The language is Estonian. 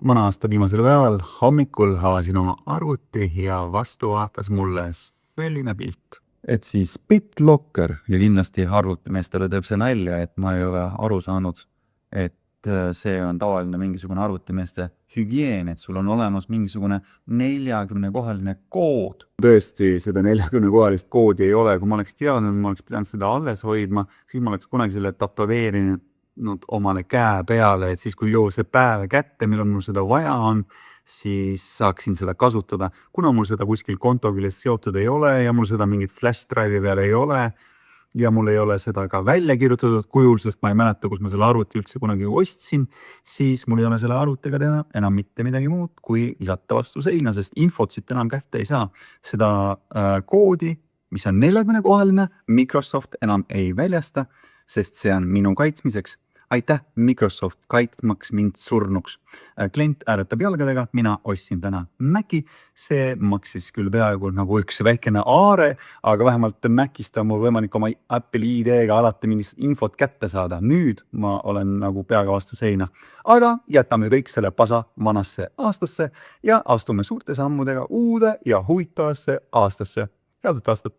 Mõne aasta viimasel päeval hommikul avasin oma arvuti ja vastu vaatas mulle selline pilt. Et siis BitLocker ja kindlasti arvutimeestele teeb see nalja, et ma ei ole aru saanud, et see on tavaline mingisugune arvutimeeste hügieen, et sul on olemas mingisugune 40-kohaline kood. Tõesti, seda 40-kohalist koodi ei ole. Kui ma oleks teadnud, ma oleks pidanud seda alles hoidma, siis ma oleks kunagi selle tatoveerinud omale käe peale, et siis kui jõuab see päev kätte, millal mul seda vaja on, siis saaksin seda kasutada. Kuna mul seda kuskil konto küljes seotud ei ole ja mul seda mingit flash drive'i peal ei ole ja mul ei ole seda ka välja kirjutatud kujul, sest ma ei mäleta, kus ma selle arvuti üldse kunagi ostsin, siis mul ei ole selle arvutiga teha enam mitte midagi muud kui visata vastu seina, sest infot siit enam kätte ei saa. Seda koodi, mis on 40-kohaline, Microsoft enam ei väljasta, sest see on minu kaitsmiseks. Aitäh Microsoft kaitmaks mind surnuks. Klient ääretab jalgadega, mina ostsin täna Maci. See maksis küll peaaegu nagu üks väikene aare, aga vähemalt Macist on mul võimalik oma Apple ID-ga alati mingit infot kätte saada. Nüüd ma olen nagu peaga vastu seina. Aga jätame kõik selle pasa vanasse aastasse ja astume suurte sammudega uude ja huvitavasse aastasse. Head aastat!